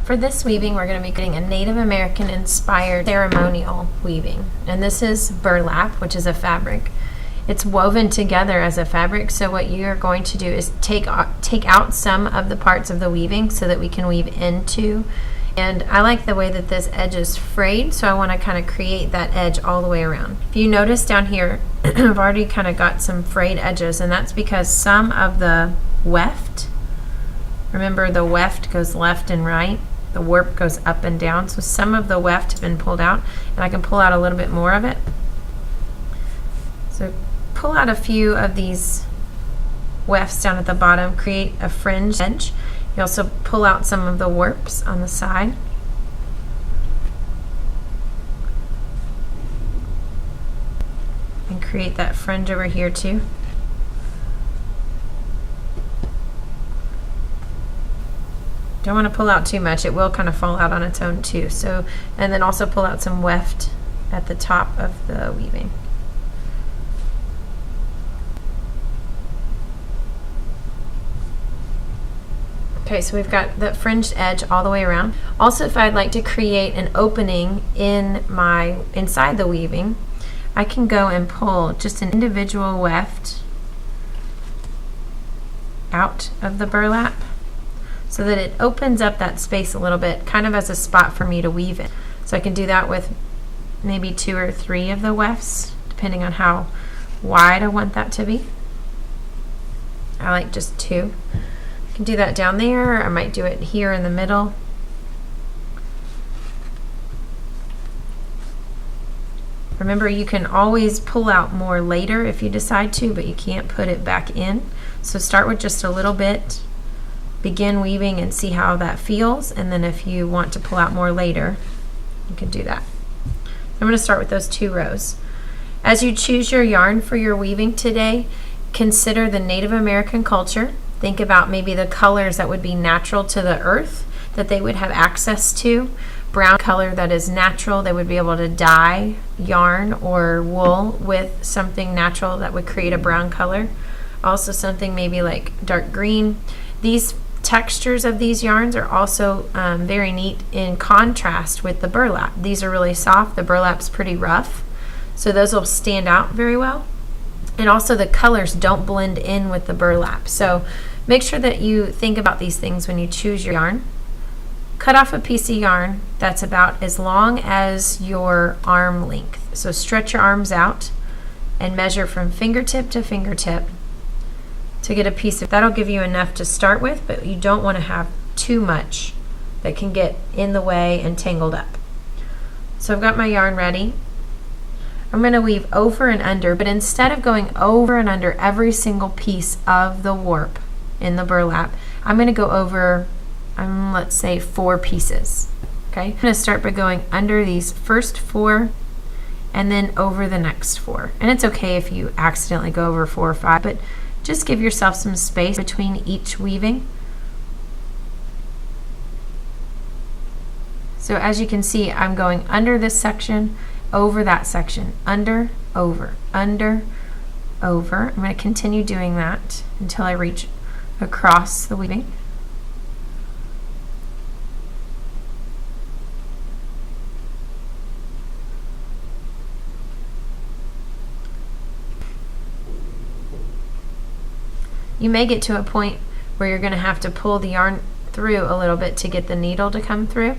For this weaving, we're going to be creating a Native American inspired ceremonial weaving. And this is burlap, which is a fabric. It's woven together as a fabric, so what you're going to do is take out some of the parts of the weaving so that we can weave into. And I like the way that this edge is frayed, so I want to kind of create that edge all the way around. If you notice down here, I've already kind of got some frayed edges, and that's because some of the weft, remember the weft goes left and right, the warp goes up and down, so some of the weft has been pulled out, and I can pull out a little bit more of it. So pull out a few of these wefts down at the bottom, create a fringe edge. You also pull out some of the warps on the side. And create that fringe over here too. Don't want to pull out too much, it will kind of fall out on its own too. So, and then also pull out some weft at the top of the weaving. Okay, so we've got the fringed edge all the way around. Also, if I'd like to create an opening inside the weaving, I can go and pull just an individual weft out of the burlap so that it opens up that space a little bit, kind of as a spot for me to weave in. So I can do that with maybe 2 or 3 of the wefts, depending on how wide I want that to be. I like just 2. I can do that down there, I might do it here in the middle. Remember, you can always pull out more later if you decide to, but you can't put it back in. So start with just a little bit, begin weaving and see how that feels, and then if you want to pull out more later, you can do that. I'm going to start with those 2 rows. As you choose your yarn for your weaving today, consider the Native American culture. Think about maybe the colors that would be natural to the earth that they would have access to. Brown color that is natural, they would be able to dye yarn or wool with something natural that would create a brown color. Also something maybe like dark green. These textures of these yarns are also very neat in contrast with the burlap. These are really soft, the burlap's pretty rough, so those will stand out very well. And also the colors don't blend in with the burlap. So make sure that you think about these things when you choose your yarn. Cut off a piece of yarn that's about as long as your arm length. So stretch your arms out and measure from fingertip to fingertip to get a piece of, that'll give you enough to start with, but you don't want to have too much that can get in the way and tangled up. So I've got my yarn ready. I'm going to weave over and under, but instead of going over and under every single piece of the warp in the burlap, I'm going to go over, let's say 4 pieces. Okay, I'm going to start by going under these first 4 and then over the next 4. And it's okay if you accidentally go over 4 or 5, but just give yourself some space between each weaving. So as you can see, I'm going under this section, over that section, under, over, under, over. I'm going to continue doing that until I reach across the weaving. You may get to a point where you're going to have to pull the yarn through a little bit to get the needle to come through.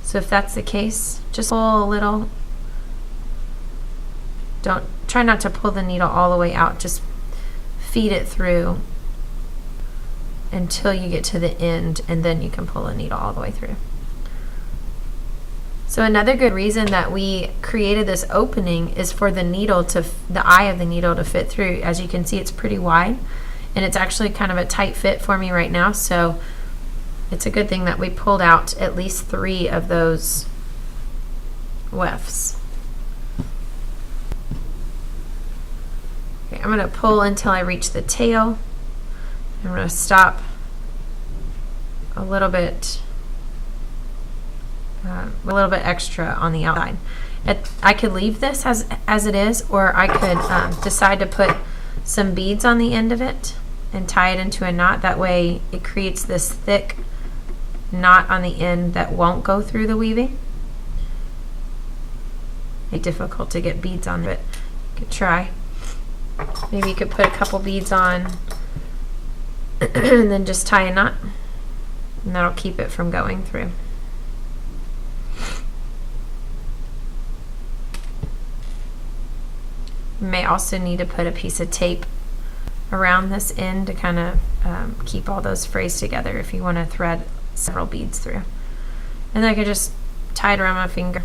So if that's the case, just pull a little. Try not to pull the needle all the way out, just feed it through until you get to the end, and then you can pull the needle all the way through. So another good reason that we created this opening is for the needle to, the eye of the needle to fit through. As you can see, it's pretty wide, and it's actually kind of a tight fit for me right now, so it's a good thing that we pulled out at least 3 of those wefts. Okay, I'm going to pull until I reach the tail. I'm going to stop a little bit extra on the outside. I could leave this as it is, or I could decide to put some beads on the end of it and tie it into a knot. That way it creates this thick knot on the end that won't go through the weaving. It's difficult to get beads on, but you could try. Maybe you could put a couple beads on and then just tie a knot, and that'll keep it from going through. You may also need to put a piece of tape around this end to kind of keep all those frays together if you want to thread several beads through. And then I could just tie it around my finger.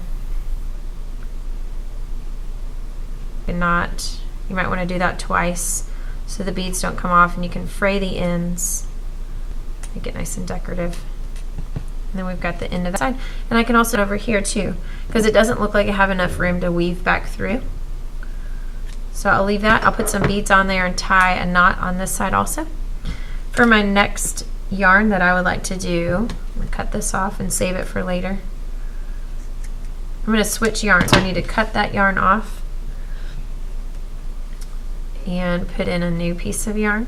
And not, you might want to do that twice so the beads don't come off, and you can fray the ends, make it nice and decorative. And then we've got the end of that side. And I can also over here too, because it doesn't look like I have enough room to weave back through. So I'll leave that. I'll put some beads on there and tie a knot on this side also. For my next yarn that I would like to do, I'm going to cut this off and save it for later. I'm going to switch yarns. So I need to cut that yarn off and put in a new piece of yarn.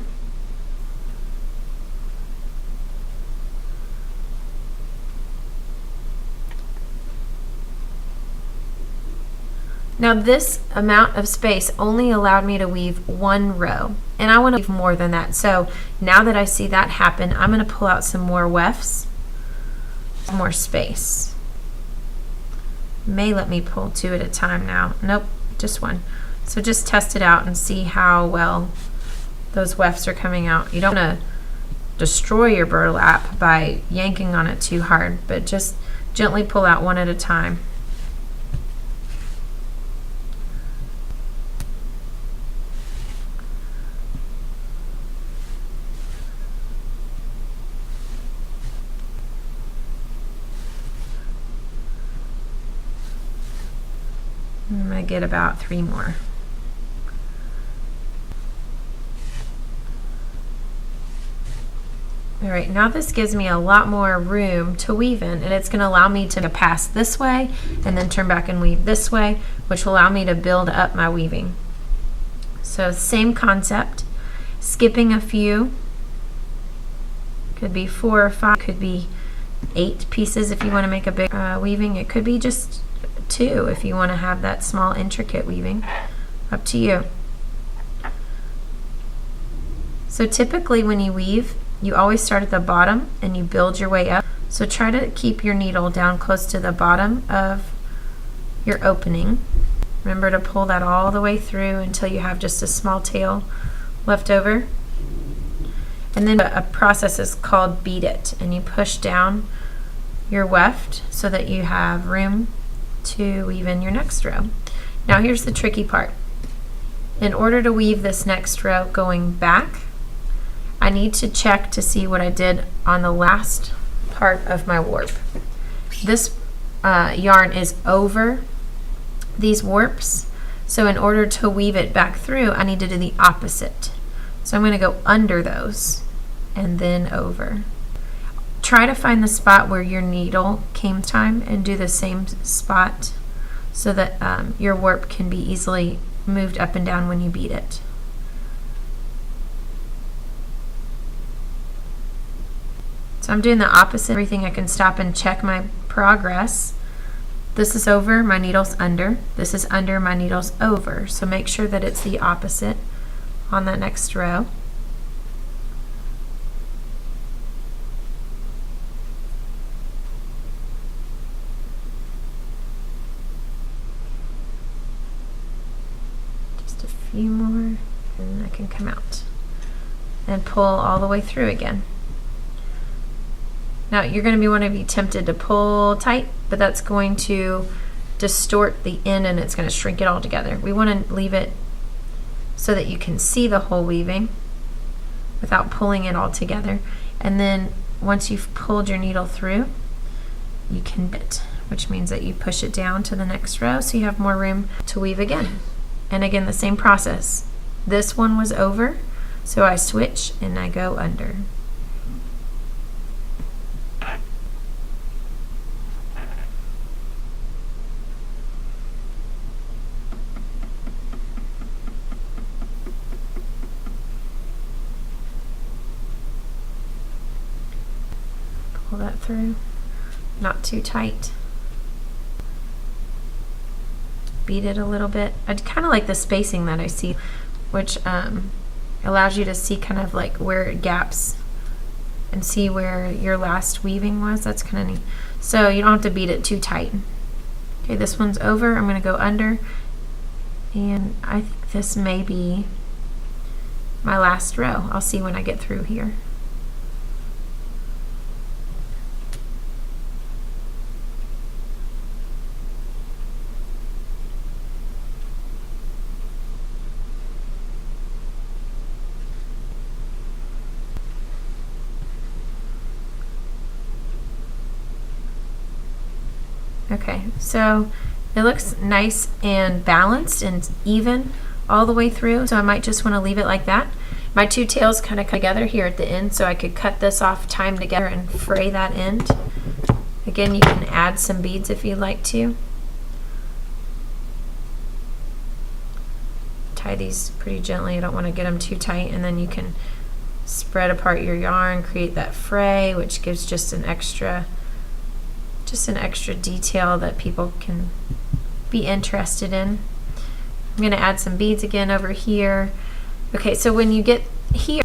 Now this amount of space only allowed me to weave one row, and I want to weave more than that. So now that I see that happen, I'm going to pull out some more wefts, more space. May let me pull 2 at a time now. Nope, just one. So just test it out and see how well those wefts are coming out. You don't want to destroy your burlap by yanking on it too hard, but just gently pull out 1 at a time. I'm going to get about 3 more. All right, now this gives me a lot more room to weave in, and it's going to allow me to pass this way and then turn back and weave this way, which will allow me to build up my weaving. So same concept, skipping a few, could be 4 or 5, could be 8 pieces if you want to make a big weaving. It could be just 2 if you want to have that small intricate weaving. Up to you. So typically when you weave, you always start at the bottom and you build your way up. So try to keep your needle down close to the bottom of your opening. Remember to pull that all the way through until you have just a small tail left over. And then a process is called beat it, and you push down your weft so that you have room to weave in your next row. Now here's the tricky part. In order to weave this next row going back, I need to check to see what I did on the last part of my warp. This yarn is over these warps, so in order to weave it back through, I need to do the opposite. So I'm going to go under those and then over. Try to find the spot where your needle came time and do the same spot so that your warp can be easily moved up and down when you beat it. So I'm doing the opposite. Everything I can stop and check my progress. This is over, my needle's under. This is under, my needle's over. So make sure that it's the opposite on that next row. Just a few more and I can come out and pull all the way through again. Now you're going to be tempted to pull tight, but that's going to distort the end and it's going to shrink it all together. We want to leave it so that you can see the whole weaving without pulling it all together. And then once you've pulled your needle through, you can bit, which means that you push it down to the next row so you have more room to weave again. And again, the same process. This one was over, so I switch and I go under. that through. Not too tight. Beat it a little bit. I kind of like the spacing that I see, which allows you to see kind of like where it gaps and see where your last weaving was. That's kind of neat. So you don't have to beat it too tight. Okay, this one's over. I'm going to go under, and I think this may be my last row. I'll see when I get through here. Okay, so it looks nice and balanced and even all the way through, so I might just want to leave it like that. My two tails kind of come together here at the end, so I could cut this off, tie them together, and fray that end. Again, you can add some beads if you'd like to. Tie these pretty gently. I don't want to get them too tight, and then you can spread apart your yarn, create that fray, which gives just an extra detail that people can be interested in. I'm going to add some beads again over here. Okay, so when you get here,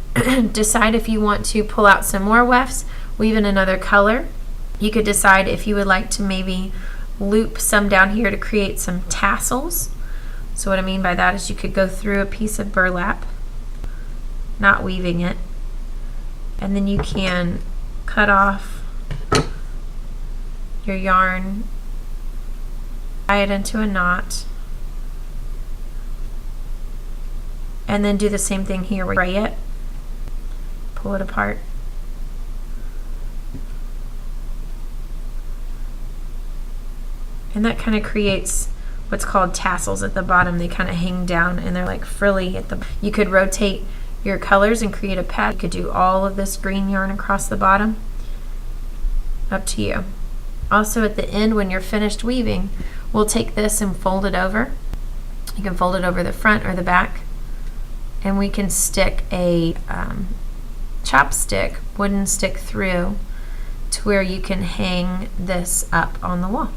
decide if you want to pull out some more wefts, weave in another color. You could decide if you would like to maybe loop some down here to create some tassels. So what I mean by that is you could go through a piece of burlap, not weaving it, and then you can cut off your yarn, tie it into a knot, and then do the same thing here where you fray it, pull it apart. And that kind of creates what's called tassels at the bottom. They kind of hang down and they're like frilly at the. You could rotate your colors and create a pattern. You could do all of this green yarn across the bottom. Up to you. Also at the end, when you're finished weaving, we'll take this and fold it over. You can fold it over the front or the back, and we can stick a chopstick, wooden stick through to where you can hang this up on the wall.